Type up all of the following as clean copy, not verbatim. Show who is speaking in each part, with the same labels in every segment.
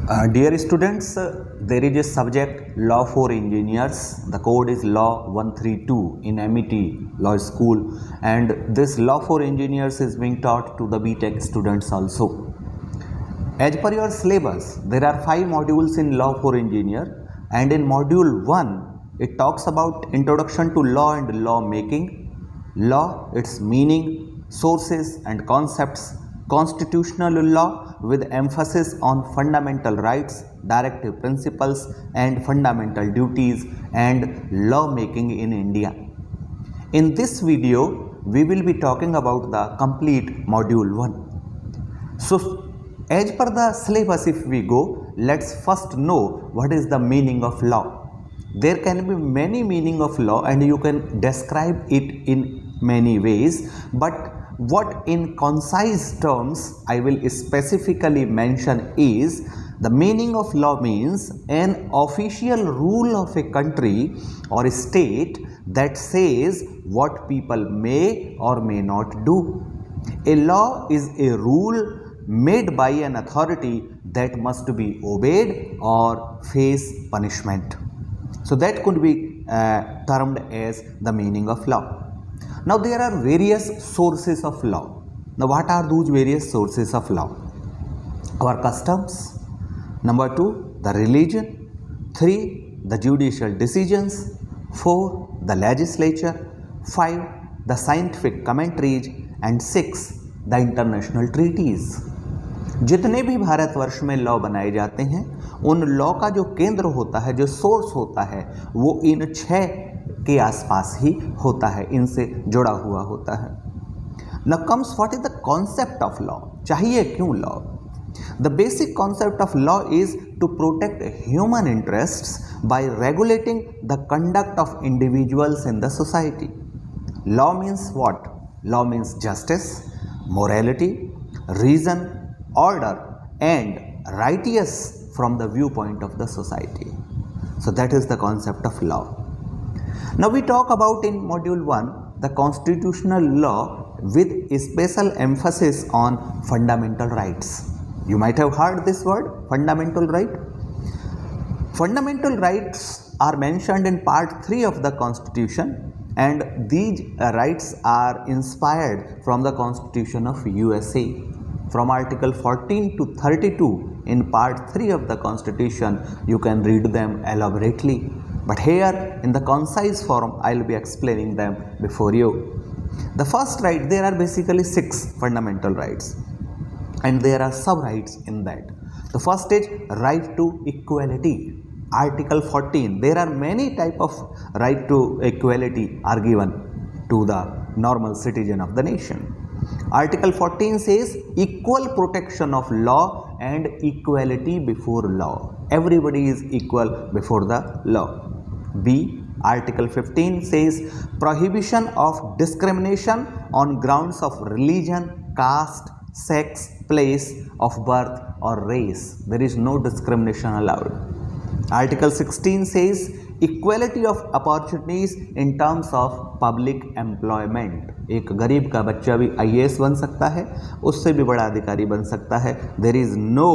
Speaker 1: Dear students, there is a subject law for engineers. The code is law 132 in MET law school, and this law for engineers is being taught to the BTech students also. As per your syllabus, there are 5 modules in law for engineer, and in module 1 it talks about introduction to law and law making, law, its meaning, sources and concepts, constitutional law with emphasis on fundamental rights, directive principles and fundamental duties, and law making in India. In this video, we will be talking about the complete module 1. So, as per the syllabus, if we go, let's first know what is the meaning of law. There can be many meaning of law and you can describe it in many ways, but what in concise terms I will specifically mention is the meaning of law means an official rule of a country or a state that says what people may or may not do. A law is a rule made by an authority that must be obeyed or face punishment. So that could be termed as the meaning of law. Now there are various sources of law. Now what are those various sources of law? Our customs. Number 2, the religion. 3, the judicial decisions. 4, the legislature. 5, the scientific commentaries. And 6, the international treaties. जितने भी भारतवर्ष में law बनाए जाते हैं उन law का जो केंद्र होता है, जो सोर्स होता है, वो इन 6 के आसपास ही होता है, इनसे जुड़ा हुआ होता है. Now comes what is the concept of law? चाहिए क्यों law? The basic concept of law is to protect human interests by regulating the conduct of individuals in the society. Law means what? Law means justice, morality, reason, order and righteous from the viewpoint of the society. So that is the concept of law. Now we talk about in module 1 the constitutional law with a special emphasis on fundamental rights. You might have heard this word, fundamental right. Fundamental rights are mentioned in part 3 of the constitution, and these rights are inspired from the constitution of USA. From article 14 to 32 in part 3 of the constitution, you can read them elaborately. But here in the concise form, I will be explaining them before you. The first right, there are basically 6 fundamental rights and there are sub-rights in that. The first is right to equality. Article 14, there are many type of right to equality are given to the normal citizen of the nation. Article 14 says equal protection of law and equality before law. Everybody is equal before the law. B. Article 15 says prohibition of discrimination on grounds of religion, caste, sex, place of birth or race. There is no discrimination allowed. Article 16 says equality of opportunities in terms of public employment. एक गरीब का बच्चा भी IAS बन सकता है, उससे भी बड़ा अधिकारी बन सकता है. There is no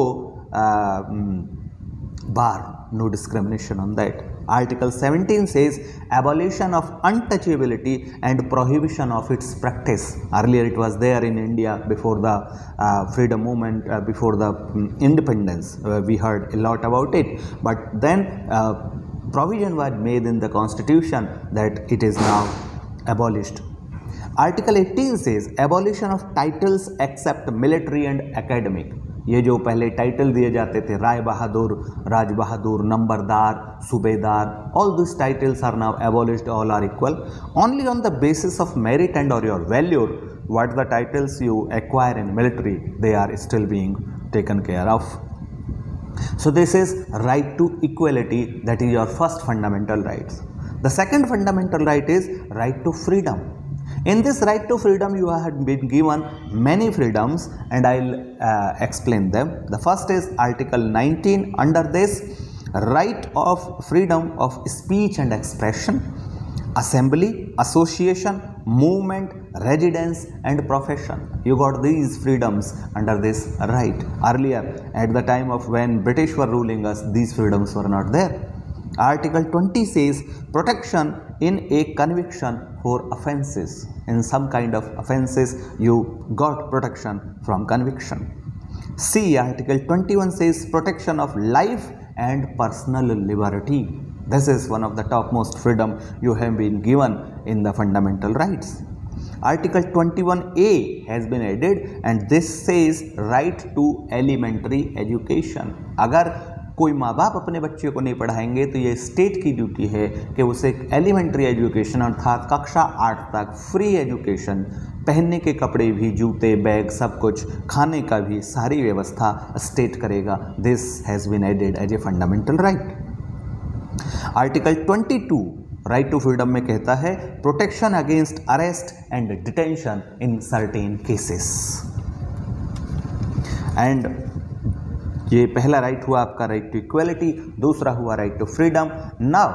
Speaker 1: bar, no discrimination on that. Article 17 says abolition of untouchability and prohibition of its practice. Earlier it was there in India before the freedom movement, before the independence. We heard a lot about it, but then provision was made in the constitution that it is now abolished. Article 18 says abolition of titles except military and academic. ये जो पहले title दिए जाते थे, राय बहादुर, राज बहादुर, नंबरदार, सूबेदार, all these titles are now abolished. All are equal. Only on the basis of merit and or your value, what the titles you acquire in military, they are still being taken care of. So this is right to equality, that is your first fundamental rights. The second fundamental right is right to freedom. In this right to freedom, you have been given many freedoms and I'll explain them. The first is Article 19. Under this, right of freedom of speech and expression. assembly, association, movement, residence and profession. You got these freedoms under this right. Earlier, at the time of when British were ruling us, these freedoms were not there. Article 20 says protection in a conviction for offences. In some kind of offences, you got protection from conviction. C. Article 21 says protection of life and personal liberty. This is one of the topmost freedom you have been given in the fundamental rights. Article 21A has been added and this says right to elementary education. अगर कोई माँ बाप अपने बच्चे को नहीं पढ़ाएंगे तो ये स्टेट की ड्यूटी है कि उसे एलिमेंट्री एजुकेशन अर्थात कक्षा 8 तक फ्री एजुकेशन, पहनने के कपड़े भी, जूते, बैग, सब कुछ, खाने का भी सारी व्यवस्था स्टेट करेगा. This has been added as a fundamental right. Article 22 right to freedom में कहता है protection against arrest and detention in certain cases. And ये पहला राइट हुआ आपका राइट टू इक्वलिटी, दूसरा हुआ right to freedom. Now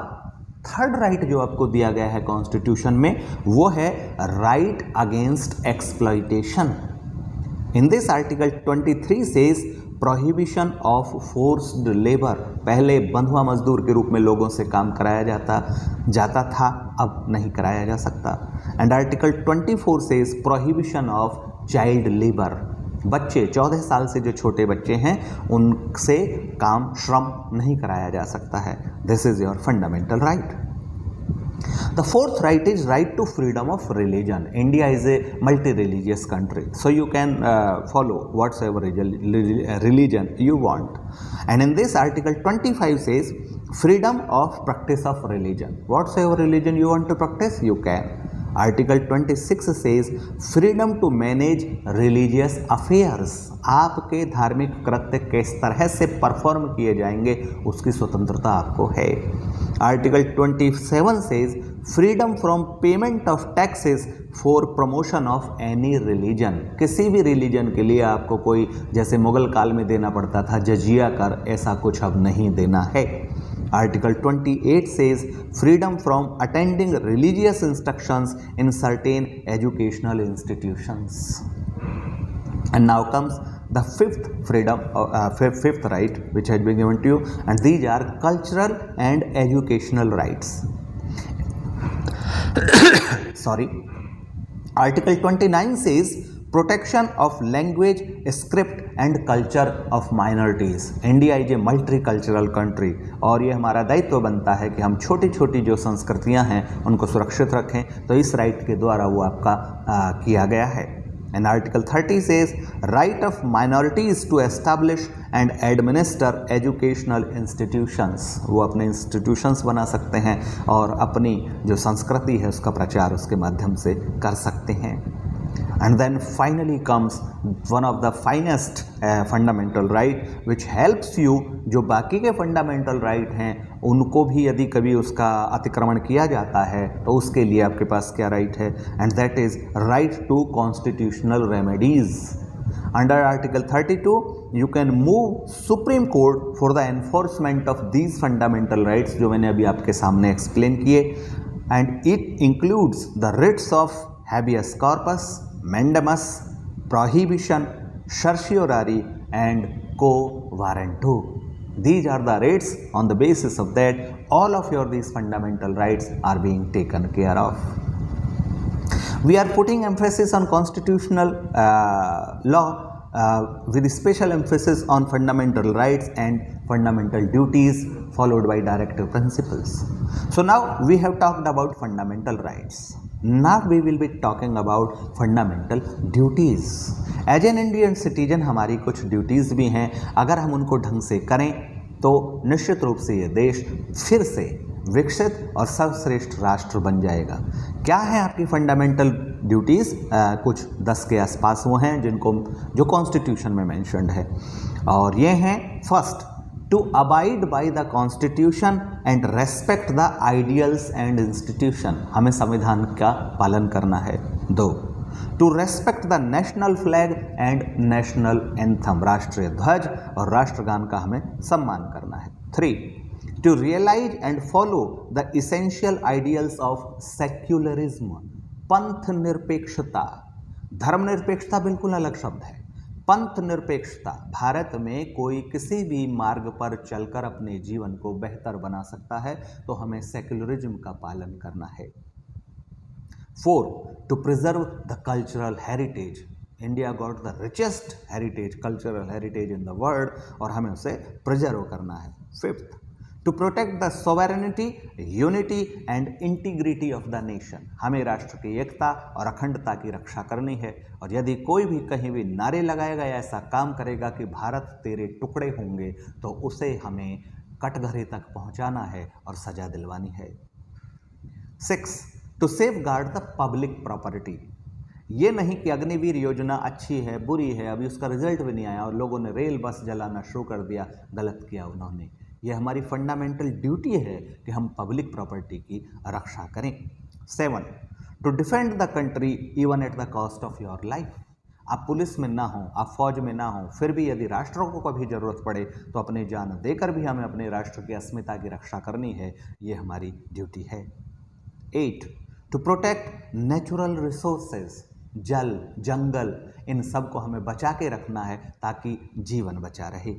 Speaker 1: third right जो आपको दिया गया है कॉन्स्टिट्यूशन में वो है right against exploitation. In this article 23 says prohibition of forced labour. पहले बंधुआ मजदूर के रूप में लोगों से काम कराया जाता था, अब नहीं कराया जा सकता. And article 24 says prohibition of child labour. बच्चे 14 साल से जो छोटे बच्चे हैं उनसे काम, श्रम नहीं कराया जा सकता है. This is your fundamental right. The fourth right is right to freedom of religion. India is a multi-religious country, so you can follow whatsoever religion you want. And in this article 25 says freedom of practice of religion. Whatsoever religion you want to practice, you can. Article 26 says freedom to manage religious affairs. आपके धार्मिक कृत्य किस तरह से perform किए जाएंगे उसकी स्वतंत्रता आपको है. Article 27 says freedom from payment of taxes for promotion of any religion. किसी भी रिलीजन के लिए आपको कोई, जैसे मुगल काल में देना पड़ता था जजिया कर, ऐसा कुछ अब नहीं देना है. Article 28 says freedom from attending religious instructions in certain educational institutions. And now comes the fifth freedom, fifth right which has been given to you, and these are cultural and educational rights. Sorry. Article 29 says protection of language, script and culture of minorities. India is a multicultural country और ये हमारा दायित्व बनता है कि हम छोटी छोटी जो संस्कृतियां हैं उनको सुरक्षित रखें. तो इस राइट के द्वारा वो आपका किया गया है. And Article 30 says right of minorities to establish and administer educational institutions. वो अपने institutions बना सकते हैं और अपनी जो संस्कृति है उसका प्रचार उसके माध्यम से कर सकते हैं. And then finally comes one of the finest fundamental right which helps you, जो बाकी के fundamental right हैं उनको भी यदि कभी उसका अतिक्रमण किया जाता है तो उसके लिए आपके पास क्या right है, and that is right to constitutional remedies. Under Article 32 you can move Supreme Court for the enforcement of these fundamental rights जो मैंने अभी आपके सामने explain किए, and it includes the writs of habeas corpus, mandamus, prohibition, certiorari and quo warranto. These are the rates. On the basis of that all of your these fundamental rights are being taken care of. We are putting emphasis on constitutional law with special emphasis on fundamental rights and fundamental duties followed by directive principles. So now we have talked about fundamental rights. Now we will be talking about fundamental duties. As an Indian citizen हमारी कुछ duties भी हैं. अगर हम उनको ढंग से करें तो निश्चित रूप से ये देश फिर से विकसित और सर्वश्रेष्ठ राष्ट्र बन जाएगा. क्या है आपकी फंडामेंटल ड्यूटीज़? कुछ 10 के आसपास वो हैं जिनको जो कॉन्स्टिट्यूशन में मेंशन्ड है, और ये हैं first to abide by the constitution and respect the ideals and institution. हमें संविधान का पालन करना है. 2 to respect the national flag and national anthem. राष्ट्रीय ध्वज और राष्ट्रगान का हमें सम्मान करना है. 3 to realize and follow the essential ideals of secularism. पंथ निरपेक्षता, धर्मनिरपेक्षता बिल्कुल अलग शब्द है। पंथ निरपेक्षता, भारत में कोई किसी भी मार्ग पर चलकर अपने जीवन को बेहतर बना सकता है, तो हमें सेक्युलरिज्म का पालन करना है। 4. To preserve the cultural heritage. India got the richest heritage, cultural heritage in the world, और हमें उसे प्रिजर्व करना है। 5th, to protect the sovereignty, unity and integrity of the nation. हमें राष्ट्र की एकता और अखंडता की रक्षा करनी है, और यदि कोई भी कहीं भी नारे लगाएगा या ऐसा काम करेगा कि भारत तेरे टुकड़े होंगे, तो उसे हमें कटघरे तक पहुंचाना है और सजा दिलवानी है। 6. To safeguard the public property. ये नहीं कि अग्निवीर योजना अच्छी है, बुरी है, अभी उसका रिजल्ट भी नहीं आया और लोगों ने रेल बस जलाना शुरू कर दिया, गलत किया उन्होंने। ये हमारी फंडामेंटल ड्यूटी है कि हम पब्लिक प्रॉपर्टी की रक्षा करें। 7. To defend the country even at the cost of your life. आप पुलिस में ना हो, आप फौज में ना हो, फिर भी यदि राष्ट्र को कभी जरूरत पड़े तो अपनी जान देकर भी हमें अपने राष्ट्र की अस्मिता की रक्षा करनी है, ये हमारी ड्यूटी है। 8. टू प्रोटेक्ट नेचुरल रिसोर्सेज, जल, जंगल, इन सब को हमें बचा के रखना है ताकि जीवन बचा रहे।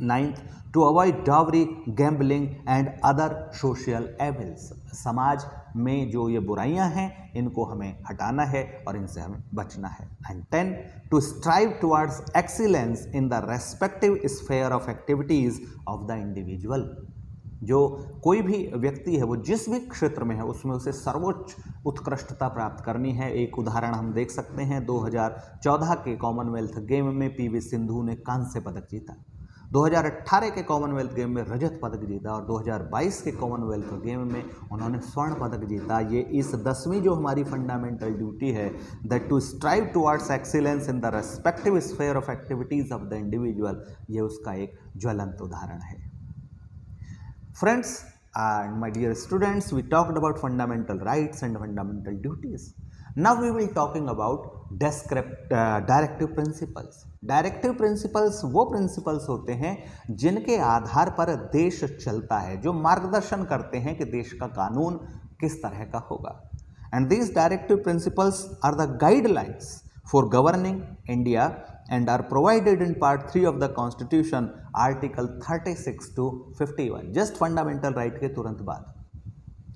Speaker 1: 9th, to avoid dowry, gambling and other social evils. समाज में जो ये बुराइयां हैं, इनको हमें हटाना है और इनसे हमें बचना है। And 10, to strive towards excellence in the respective sphere of activities of the individual. जो कोई भी व्यक्ति है, वो जिस भी क्षेत्र में है, उसमें उसे सर्वोच्च उत्कृष्टता प्राप्त करनी है। एक उदाहरण हम देख सकते हैं, 2014 के कॉमनवेल्थ गेम में पीवी सिंधु ने कांस्य पदक जीता, 2018 के कॉमनवेल्थ गेम में रजत पदक जीता, और 2022 के कॉमनवेल्थ गेम में उन्होंने स्वर्ण पदक जीता। ये इस 10वीं जो हमारी फंडामेंटल ड्यूटी है, that to strive towards excellence in the respective sphere of activities of the individual, ये उसका एक ज्वलंत उदाहरण है। Friends and my dear students, we talked about fundamental rights and fundamental duties. Now we will talking about directive principles. Directive principles वो principles होते हैं जिनके आधार पर देश चलता है, जो मार्गदर्शन करते हैं कि देश का कानून किस तरह का होगा। And these directive principles are the guidelines for governing India and are provided in part 3 of the constitution, article 36 to 51, just fundamental right के तुरंत बाद।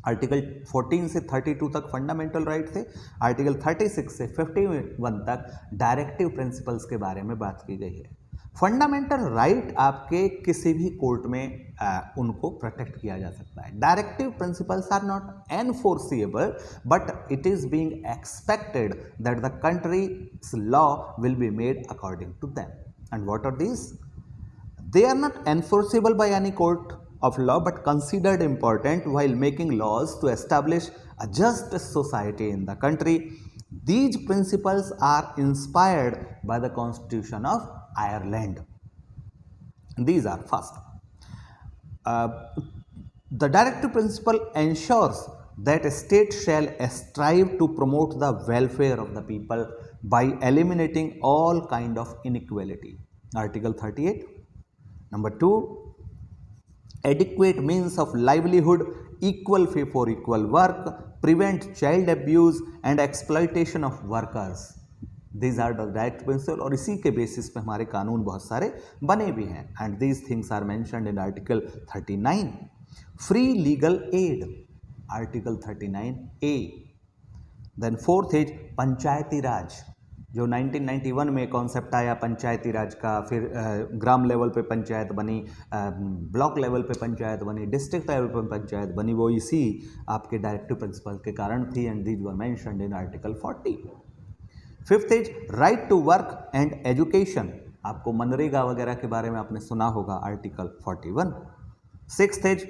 Speaker 1: आर्टिकल 14 से 32 तक फंडामेंटल राइट थे, आर्टिकल 36 से 51 तक डायरेक्टिव प्रिंसिपल्स के बारे में बात की गई है। फंडामेंटल राइट आपके किसी भी कोर्ट में उनको प्रोटेक्ट किया जा सकता है। Directive principles are not enforceable, but it is being expected that the country's law will be made according to them. And what are these? They are not enforceable by any court of law but considered important while making laws to establish a just society in the country. These principles are inspired by the Constitution of Ireland. These are first. The directive principle ensures that a state shall strive to promote the welfare of the people by eliminating all kind of inequality. Article 38. Number 2, adequate means of livelihood, equal pay for equal work, prevent child abuse and exploitation of workers. These are the direct principles, और इसी के basis पे हमारे कानून बहुत सारे बने भी हैं। And these things are mentioned in Article 39. Free legal aid, Article 39A. Then fourth is पंचायती राज, जो 1991 में कॉन्सेप्ट आया पंचायती राज का, फिर ग्राम लेवल पे पंचायत बनी, ब्लॉक लेवल पे पंचायत बनी, डिस्ट्रिक्ट लेवल पे पंचायत बनी, वो इसी आपके डायरेक्टिव प्रिंसिपल के कारण थी। And these were mentioned in article 40. Fifth is right to work and education, आपको मनरेगा वगैरह के बारे में आपने सुना होगा, article 41. Sixth is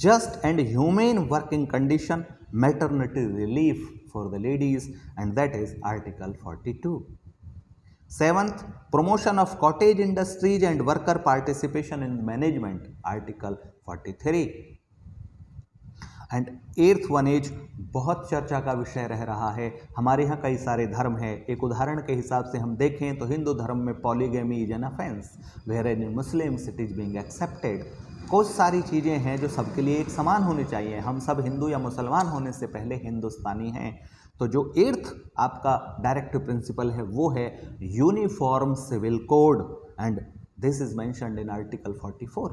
Speaker 1: just and humane working condition, maternity relief for the ladies, and that is article 42. Seventh, promotion of cottage industries and worker participation in management, article 43. And eighth one as बहुत चर्चा का विषय रह रहा है। हमारे यहाँ कई सारे धर्म हैं। एक उदाहरण के हिसाब से हम देखें तो हिंदू धर्म में polygamy is an offence, where in Muslims it is being accepted. कुछ सारी चीज़ें हैं जो सबके लिए एक समान होनी चाहिए। हम सब हिंदू या मुसलमान होने से पहले हिंदुस्तानी हैं। तो जो एर्थ आपका डायरेक्टिव प्रिंसिपल है वो है uniform civil code, and this is mentioned in article 44।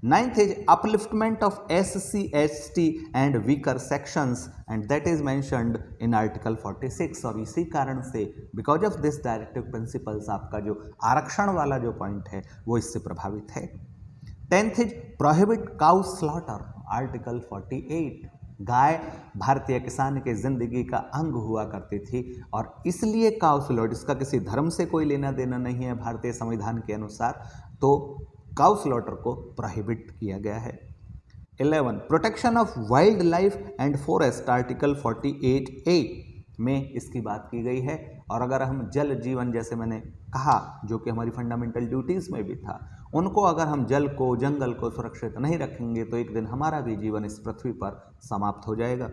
Speaker 1: Ninth is upliftment of SC, ST and weaker sections, and that is mentioned in Article 46। और इसी कारण से because of this directive principles आपका जो आरक्षण वाला जो पॉइंट है वो इससे प्रभावित है। 10th is prohibit cow slaughter, article 48। गाय भारतीय किसान के जिंदगी का अंग हुआ करती थी और इसलिए काउ स्लॉटर, इसका किसी धर्म से कोई लेना देना नहीं है भारतीय संविधान के अनुसार, तो काउ स्लॉटर को प्रोहिबिट किया गया है। 11 protection of wild life and forest, article 48A में इसकी बात की गई है। और अगर हम जल जीवन, जैसे मैंने कहा जो कि हमारी फंडामेंटल ड्यूटीज़ में भी था, उनको अगर हम जल को, जंगल को सुरक्षित नहीं रखेंगे तो एक दिन हमारा भी जीवन इस पृथ्वी पर समाप्त हो जाएगा।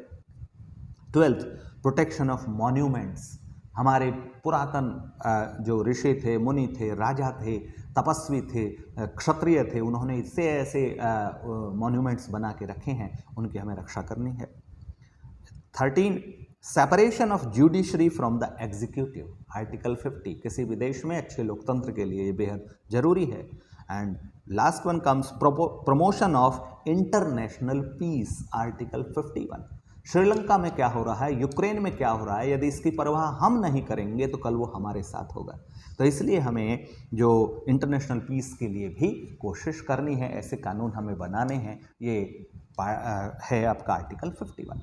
Speaker 1: 12 प्रोटेक्शन ऑफ मॉन्यूमेंट्स, हमारे पुरातन जो ऋषि थे, मुनि थे, राजा थे, तपस्वी थे, क्षत्रिय थे, उन्होंने इससे ऐसे मॉन्यूमेंट्स बना के रखे हैं, उनकी हमें रक्षा करनी है। 13 separation of judiciary from the executive, article 50। किसी भी देश में अच्छे लोकतंत्र के लिए ये बेहद जरूरी है। And last one comes promotion of international peace, article 51। Sri Lanka में क्या हो रहा है, यूक्रेन में क्या हो रहा है, यदि इसकी परवाह हम नहीं करेंगे तो कल वो हमारे साथ होगा। तो इसलिए हमें जो इंटरनेशनल पीस के लिए भी कोशिश करनी है, ऐसे कानून हमें बनाने हैं। ये है आपका article 51।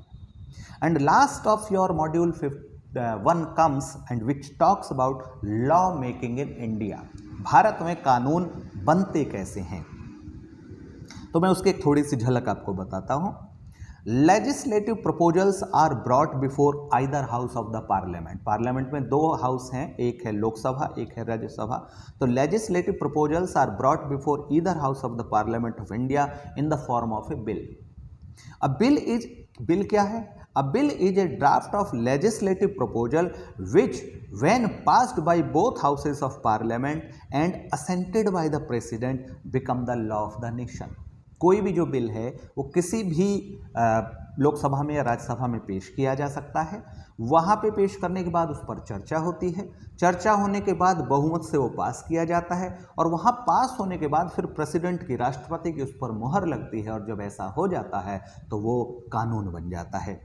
Speaker 1: And last of your module 1 comes and which talks about law making in India. Bharat में कानून बनते कैसे हैं, तो मैं उसकी एक थोड़ी सी झलक आपको बताता हूँ। Legislative proposals are brought before either house of the parliament. Parliament में 2 हाउस हैं, एक है लोकसभा, एक है राज्यसभा। तो legislative proposals are brought before either house of the parliament of India in the form of a bill. A bill क्या है? A bill is a draft of legislative proposal which when passed by both houses of parliament and assented by the president become the law of the nation। कोई भी जो bill है वो किसी भी लोकसभा में या राज्यसभा में पेश किया जा सकता है। वहाँ पे पेश करने के बाद उस पर चर्चा होती है, चर्चा होने के बाद बहुमत से वो पास किया जाता है और वहाँ पास होने के बाद फिर प्रेसिडेंट की, राष्ट्रपति की उस पर मुहर लगती है और जब ऐसा हो जाता है तो वो कानून बन जाता है।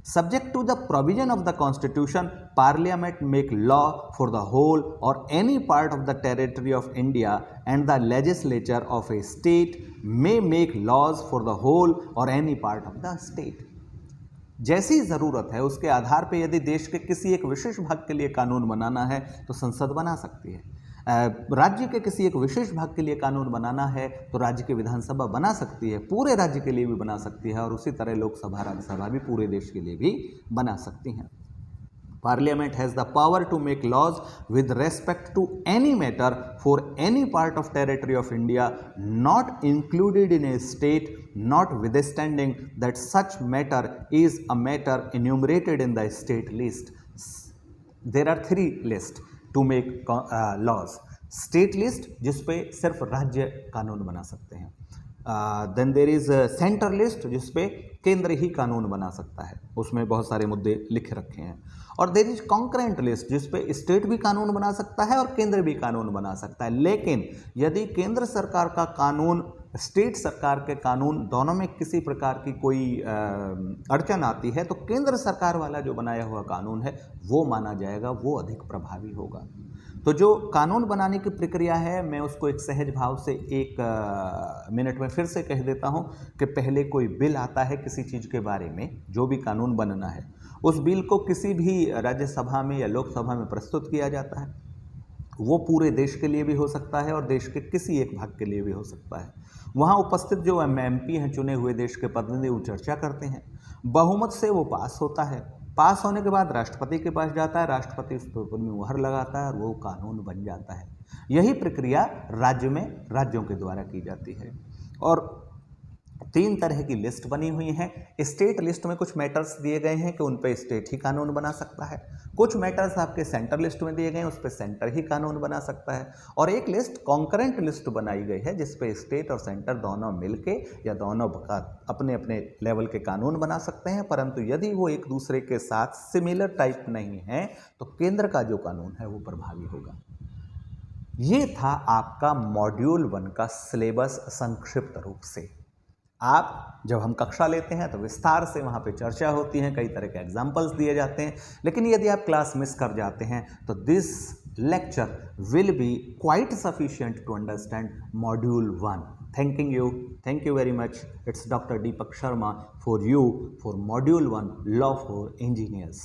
Speaker 1: Subject to the provision of the Constitution, Parliament make law for the whole or any part of the territory of India, and the legislature of a state may make laws for the whole or any part of the state। जैसी ज़रूरत है उसके आधार पर यदि देश के किसी एक विशेष भाग के लिए कानून बनाना है तो संसद बना सकती है। राज्य के किसी एक विशेष भाग के लिए कानून बनाना है तो राज्य की विधानसभा बना सकती है, पूरे राज्य के लिए भी बना सकती है और उसी तरह लोकसभा, राज्यसभा भी पूरे देश के लिए भी बना सकती हैं। Parliament has the power to make laws with respect to any matter for any part of territory of India not included in a state, notwithstanding that such matter is a matter enumerated in the state list। There are 3 lists to make laws। State list जिसपे सिर्फ राज्य कानून बना सकते हैं, then there is centre list जिसपे केंद्र ही कानून बना सकता है, उसमें बहुत सारे मुद्दे लिखे रखे हैं, और देयर इज कॉन्करेंट लिस्ट जिसपे स्टेट भी कानून बना सकता है और केंद्र भी कानून बना सकता है। लेकिन यदि केंद्र सरकार का कानून, स्टेट सरकार के कानून दोनों में किसी प्रकार की कोई अड़चन आती है तो केंद्र सरकार वाला जो बनाया हुआ कानून है वो माना जाएगा, वो अधिक प्रभावी होगा। तो जो कानून बनाने की प्रक्रिया है मैं उसको एक सहज भाव से 1 मिनट में फिर से कह देता हूँ कि पहले कोई बिल आता है किसी चीज़ के बारे में, जो भी कानून बनना है, उस बिल को किसी भी राज्यसभा में या लोकसभा में प्रस्तुत किया जाता है। वो पूरे देश के लिए भी हो सकता है और देश के किसी एक भाग के लिए भी हो सकता है। वहाँ उपस्थित जो MP हैं, चुने हुए देश के प्रतिनिधि, वो चर्चा करते हैं, बहुमत से वो पास होता है। पास होने के बाद राष्ट्रपति के पास जाता है, राष्ट्रपति उस पर मुहर लगाता है और वो कानून बन जाता है। यही प्रक्रिया राज्य में राज्यों के द्वारा की जाती है। और तीन तरह की लिस्ट बनी हुई हैं। स्टेट लिस्ट में कुछ मैटर्स दिए गए हैं कि उन पे स्टेट ही कानून बना सकता है, कुछ मैटर्स आपके सेंटर लिस्ट में दिए गए हैं उस पे सेंटर ही कानून बना सकता है, और एक लिस्ट कॉन्करेंट लिस्ट बनाई गई है जिस पे स्टेट और सेंटर दोनों मिलके या दोनों अपने अपने लेवल के कानून बना सकते हैं, परंतु यदि वो एक दूसरे के साथ सिमिलर टाइप नहीं है तो केंद्र का जो कानून है वो प्रभावी होगा। ये था आपका मॉड्यूल 1 का सिलेबस संक्षिप्त रूप से। आप जब हम कक्षा लेते हैं तो विस्तार से वहाँ पे चर्चा होती है, कई तरह के एग्जाम्पल्स दिए जाते हैं, लेकिन यदि आप क्लास मिस कर जाते हैं तो this lecture will be quite sufficient to understand module 1। Thank you very much. It's doctor Deepak Sharma for you for module 1 law for engineers.